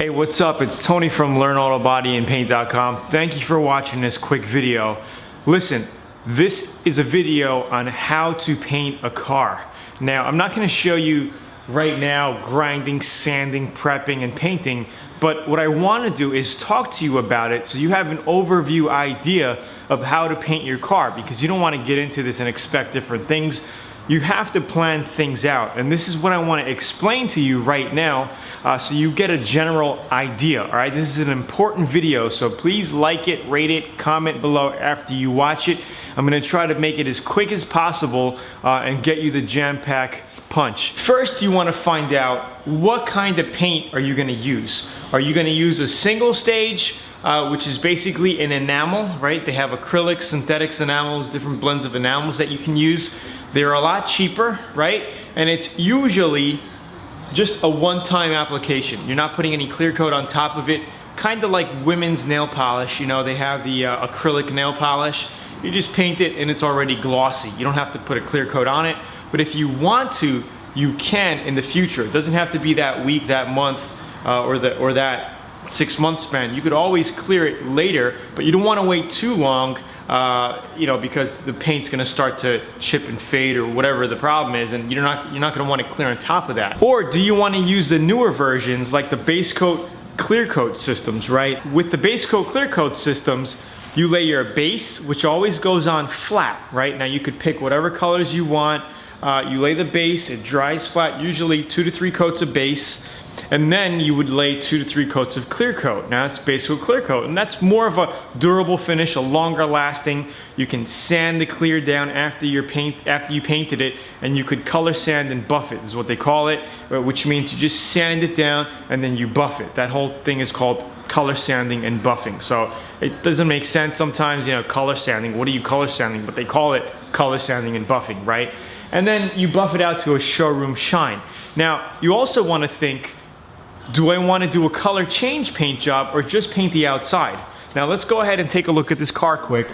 Hey, what's up? It's Tony from LearnAutoBodyAndPaint.com. Thank you for watching this quick video. Listen, this is a video on how to paint a car. Now, I'm not going to show you right now grinding, sanding, prepping, and painting, but what I want to do is talk to you about it so you have an overview idea of how to paint your car, because you don't want to get into this and expect different things. You have to plan things out, and this is what I want to explain to you right now so you get a general idea. All right, this is an important video, so please like it, rate it, comment below after you watch it. I'm going to try to make it as quick as possible and get you the jam-pack punch. First, you want to find out what kind of paint are you going to use. Are you going to use a single stage, which is basically an enamel, right? They have acrylic, synthetics enamels, different blends of enamels that you can use. They're a lot cheaper, right? And it's usually just a one-time application. You're not putting any clear coat on top of it, kind of like women's nail polish. You know, they have the acrylic nail polish. You just paint it and it's already glossy. You don't have to put a clear coat on it. But if you want to, you can in the future. It doesn't have to be that week, that month, or that 6 month span. You could always clear it later, but you don't want to wait too long, you know, because the paint's going to start to chip and fade or whatever the problem is, and you're not going to want to clear on top of that. Or do you want to use the newer versions like the base coat clear coat systems, right? With the base coat clear coat systems, you lay your base, which always goes on flat, right? Now you could pick whatever colors you want. You lay the base, it dries flat, usually 2 to 3 coats of base. And then you would lay 2 to 3 coats of clear coat. Now it's base coat clear coat, and that's more of a durable finish, a longer lasting. You can sand the clear down after you painted it, and you could color sand and buff it, is what they call it, which means you just sand it down and then you buff it. That whole thing is called color sanding and buffing. So it doesn't make sense sometimes, you know, color sanding. What are you color sanding? But they call it color sanding and buffing, right? And then you buff it out to a showroom shine. Now, you also want to think, do I want to do a color change paint job or just paint the outside? Now let's go ahead and take a look at this car quick.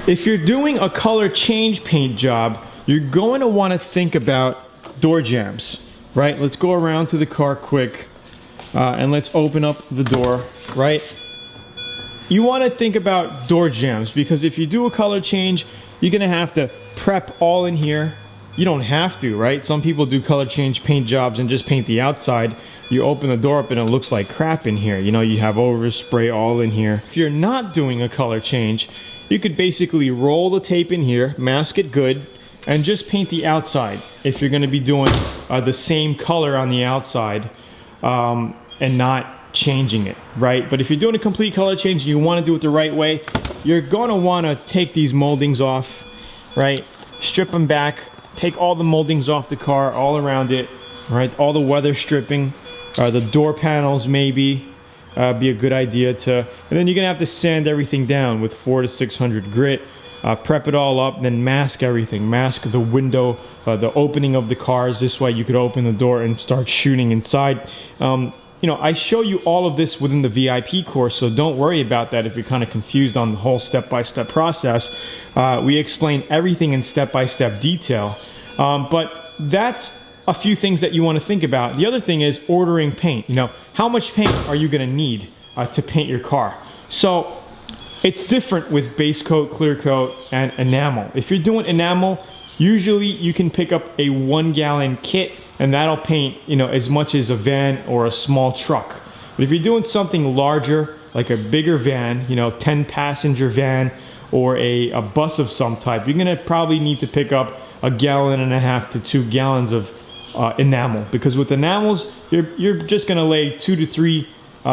If you're doing a color change paint job, you're going to want to think about door jambs, right? Let's go around to the car quick and let's open up the door, right? You want to think about door jambs, because if you do a color change, you're going to have to prep all in here. You don't have to, right? Some people do color change paint jobs and just paint the outside. You open the door up and it looks like crap in here. You know, you have overspray all in here. If you're not doing a color change, you could basically roll the tape in here, mask it good, and just paint the outside if you're going to be doing the same color on the outside and not changing it, right? But if you're doing a complete color change and you want to do it the right way, you're going to want to take these moldings off, right? Strip them back. Take all the moldings off the car, all around it, right? All the weather stripping, the door panels maybe be a good idea to. And then you're gonna have to sand everything down with 400 to 600 grit, prep it all up, and then mask everything. Mask the window, the opening of the cars. This way you could open the door and start shooting inside. You know, I show you all of this within the VIP course, so don't worry about that if you're kind of confused on the whole step-by-step process. We explain everything in step-by-step detail, but that's a few things that you want to think about. The other thing is ordering paint. You know, how much paint are you going to need to paint your car? So it's different with base coat, clear coat, and enamel. If you're doing enamel, usually you can pick up a 1 gallon kit, and that'll paint, you know, as much as a van or a small truck. But if you're doing something larger, like a bigger van, you know, 10 passenger van, or a bus of some type, you're gonna probably need to pick up 1.5 gallons to 2 gallons of enamel. Because with enamels, you're just gonna lay 2 to 3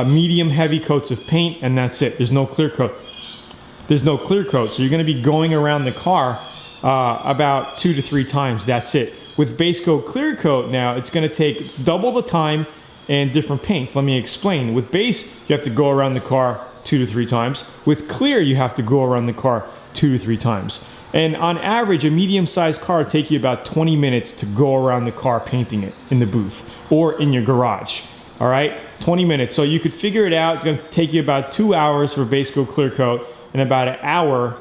medium heavy coats of paint, and that's it. There's no clear coat. There's no clear coat, so you're gonna be going around the car about 2 to 3 times, that's it. With base coat clear coat now, it's gonna take double the time and different paints. Let me explain. With base, you have to go around the car 2 to 3 times. With clear, you have to go around the car 2 to 3 times. And on average, a medium-sized car will take you about 20 minutes to go around the car painting it in the booth or in your garage. All right, 20 minutes. So you could figure it out. It's gonna take you about 2 hours for base coat clear coat and about an hour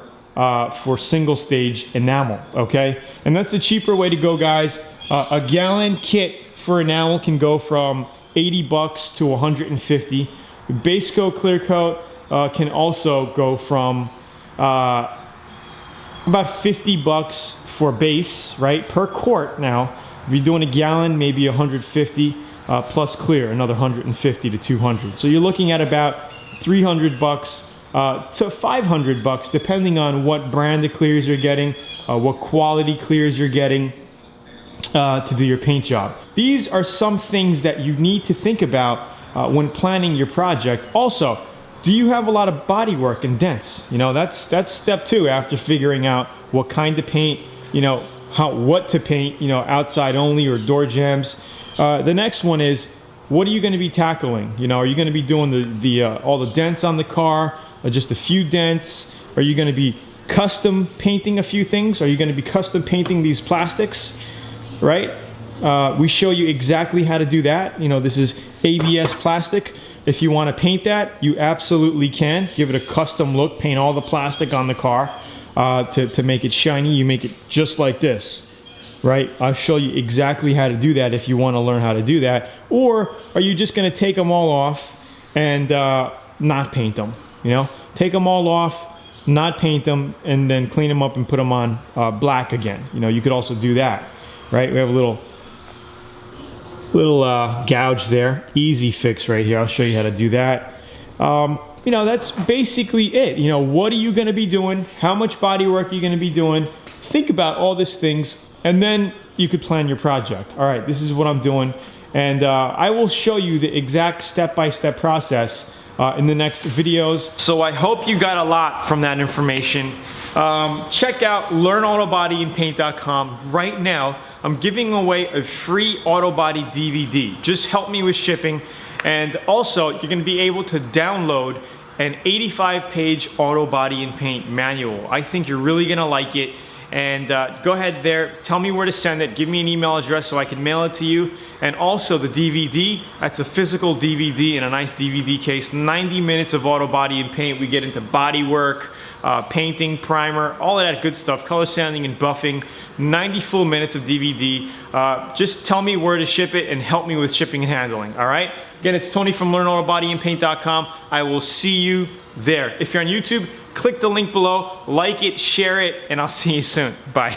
for single stage enamel, okay? And that's the cheaper way to go, guys. A gallon kit for enamel can go from 80 bucks to 150. Base coat clear coat can also go from about 50 bucks for base, right, per quart. Now if you're doing a gallon, maybe 150 plus clear, another 150 to 200. So you're looking at about 300 bucks to 500 bucks, depending on what brand of clears you're getting, what quality clears you're getting to do your paint job. These are some things that you need to think about when planning your project. Also, do you have a lot of body work and dents? You know, that's step 2 after figuring out what kind of paint, you know, what to paint, you know, outside only or door jambs. The next one is, what are you going to be tackling? You know, are you going to be doing all the dents on the car, or just a few dents? Are you going to be custom painting a few things? Are you going to be custom painting these plastics, right? We show you exactly how to do that. You know, this is ABS plastic. If you want to paint that, you absolutely can. Give it a custom look, paint all the plastic on the car to make it shiny. You make it just like this, right? I'll show you exactly how to do that if you want to learn how to do that. Or are you just going to take them all off and not paint them? You know, take them all off, not paint them, and then clean them up and put them on black again. You know, you could also do that, right? We have a little gouge there. Easy fix right here. I'll show you how to do that. You know, that's basically it. You know, what are you going to be doing? How much body work are you going to be doing? Think about all these things, and then you could plan your project. All right, this is what I'm doing, and I will show you the exact step-by-step process in the next videos. So I hope you got a lot from that information. Check out learnautobodyandpaint.com right now. I'm giving away a free auto body DVD. Just help me with shipping. And also, you're going to be able to download an 85-page auto body and paint manual. I think you're really going to like it. And go ahead there, tell me where to send it, give me an email address so I can mail it to you. And also the DVD, that's a physical DVD in a nice DVD case. 90 minutes of auto body and paint. We get into body work, painting, primer, all of that good stuff, color sanding and buffing. 90 full minutes of DVD. Just tell me where to ship it and help me with shipping and handling, all right? Again, it's Tony from learnautobodyandpaint.com. I will see you there. If you're on YouTube, click the link below, like it, share it, and I'll see you soon. Bye.